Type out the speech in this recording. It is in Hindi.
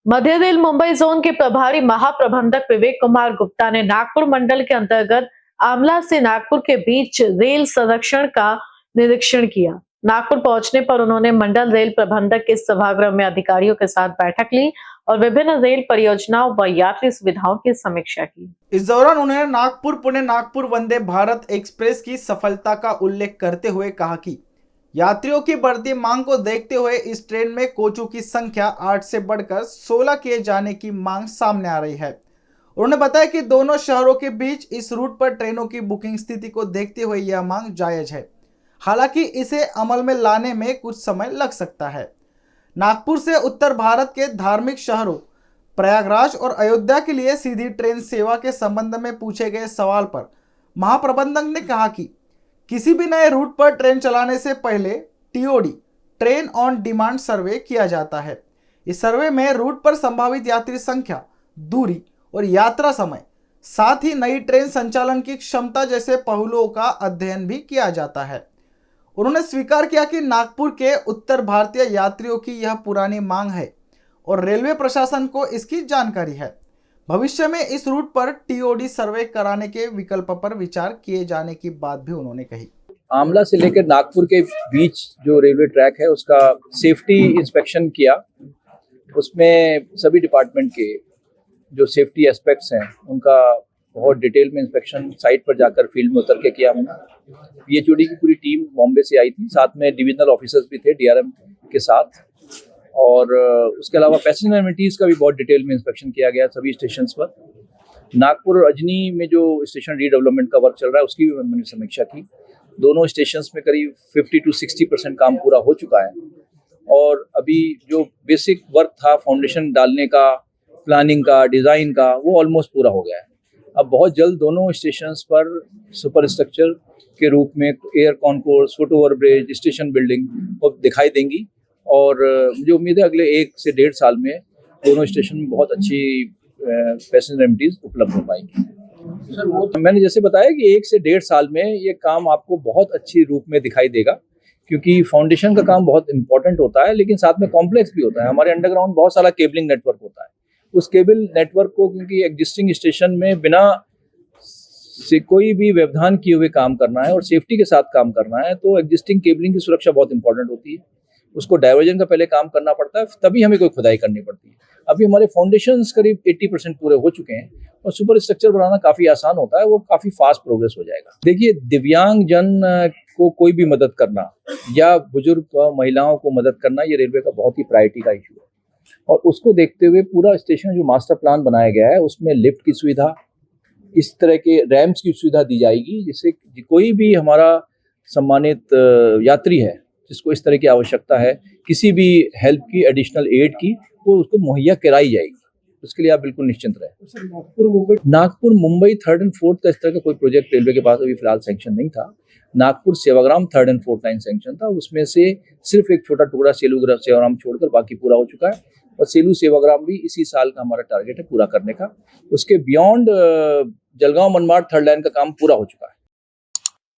मध्य रेल मुंबई जोन के प्रभारी महाप्रबंधक विवेक कुमार गुप्ता ने नागपुर मंडल के अंतर्गत आमला से नागपुर के बीच रेल संरक्षण का निरीक्षण किया। नागपुर पहुंचने पर उन्होंने मंडल रेल प्रबंधक के सभागृह में अधिकारियों के साथ बैठक ली और विभिन्न रेल परियोजनाओं व यात्री सुविधाओं की समीक्षा की। इस दौरान उन्होंने नागपुर पुणे नागपुर वंदे भारत एक्सप्रेस की सफलता का उल्लेख करते हुए कहा कि यात्रियों की बढ़ती मांग को देखते हुए इस ट्रेन में कोचों की संख्या 8 से बढ़कर 16 किए जाने की मांग सामने आ रही है। उन्होंने बताया कि दोनों शहरों के बीच इस रूट पर ट्रेनों की बुकिंग स्थिति को देखते हुए यह मांग जायज है। हालांकि इसे अमल में लाने में कुछ समय लग सकता है। नागपुर से उत्तर भारत के धार्मिक शहरों प्रयागराज और अयोध्या के लिए सीधी ट्रेन सेवा के संबंध में पूछे गए सवाल पर महाप्रबंधक ने कहा कि किसी भी नए रूट पर ट्रेन चलाने से पहले टीओडी ट्रेन ऑन डिमांड सर्वे किया जाता है। इस सर्वे में रूट पर संभावित यात्री संख्या, दूरी और यात्रा समय, साथ ही नई ट्रेन संचालन की क्षमता जैसे पहलुओं का अध्ययन भी किया जाता है। उन्होंने स्वीकार किया कि नागपुर के उत्तर भारतीय यात्रियों की यह पुरानी मांग है और रेलवे प्रशासन को इसकी जानकारी है। भविष्य में इस रूट पर टीओडी सर्वे कराने के विकल्प पर विचार किए जाने की बात भी उन्होंने कही। आमला से लेकर नागपुर के बीच जो रेलवे ट्रैक है उसका सेफ्टी इंस्पेक्शन किया। उसमें सभी डिपार्टमेंट के जो सेफ्टी एस्पेक्ट्स हैं उनका बहुत डिटेल में इंस्पेक्शन साइट पर जाकर फील्ड में उतर के किया। पीएचओडी की पूरी टीम बॉम्बे से आई थी, साथ में डिविजनल ऑफिसर्स भी थे डीआरएम के साथ, और उसके अलावा पैसेंजर एमिनिटीज का भी बहुत डिटेल में इंस्पेक्शन किया गया सभी स्टेशंस पर। नागपुर और अजनी में जो स्टेशन रीडेवलपमेंट का वर्क चल रहा है उसकी भी मैंने समीक्षा की। दोनों स्टेशंस में करीब 50 to 60% काम पूरा हो चुका है और अभी जो बेसिक वर्क था फाउंडेशन डालने का, प्लानिंग का, डिज़ाइन का, वो ऑलमोस्ट पूरा हो गया है। अब बहुत जल्द दोनों स्टेशंस पर सुपर स्ट्रक्चर के रूप में air concourse, foot over bridge, station building को दिखाई देंगी और मुझे उम्मीद है अगले 1 से 1.5 साल में दोनों स्टेशन में बहुत अच्छी पैसेंजर एमिनिटीज उपलब्ध हो पाएंगी। मैंने जैसे बताया कि 1 से 1.5 साल में ये काम आपको बहुत अच्छी रूप में दिखाई देगा, क्योंकि फाउंडेशन का काम बहुत इंपॉर्टेंट होता है लेकिन साथ में कॉम्प्लेक्स भी होता है। हमारे अंडरग्राउंड बहुत सारा केबलिंग नेटवर्क होता है। उस केबल नेटवर्क को क्योंकि एग्जिस्टिंग स्टेशन में बिना से कोई भी व्यवधान किए हुए काम करना है और सेफ्टी के साथ काम करना है, तो एग्जिस्टिंग केबलिंग की सुरक्षा बहुत इंपॉर्टेंट होती है। उसको डाइवर्जन का पहले काम करना पड़ता है, तभी हमें कोई खुदाई करनी पड़ती है। अभी हमारे फाउंडेशंस करीब 80% पूरे हो चुके हैं और सुपर स्ट्रक्चर बनाना काफ़ी आसान होता है, वो काफ़ी फास्ट प्रोग्रेस हो जाएगा। देखिए, दिव्यांग जन को कोई भी मदद करना या बुजुर्ग महिलाओं को मदद करना, ये रेलवे का बहुत ही प्रायोरिटी का इशू है और उसको देखते हुए पूरा स्टेशन जो मास्टर प्लान बनाया गया है उसमें लिफ्ट की सुविधा, इस तरह के रैम्प्स की सुविधा दी जाएगी, जिससे कोई भी हमारा सम्मानित यात्री है जिसको इस तरह की आवश्यकता है, किसी भी हेल्प की, एडिशनल एड की, वो उसको मुहैया कराई जाएगी। उसके लिए आप बिल्कुल निश्चिंत रहें। Nagpur Mumbai 3rd and 4th का इस तरह का कोई प्रोजेक्ट रेलवे के पास अभी फिलहाल सैंक्शन नहीं था। Nagpur Sevagram 3rd and 4th line sanction था, उसमें से सिर्फ एक छोटा टुकड़ा सेलू सेवाग्राम छोड़कर बाकी पूरा हो चुका है और सेलू सेवाग्राम भी इसी साल का हमारा टारगेट है पूरा करने का। उसके beyond Jalgaon Manmad 3rd line का काम पूरा हो चुका है।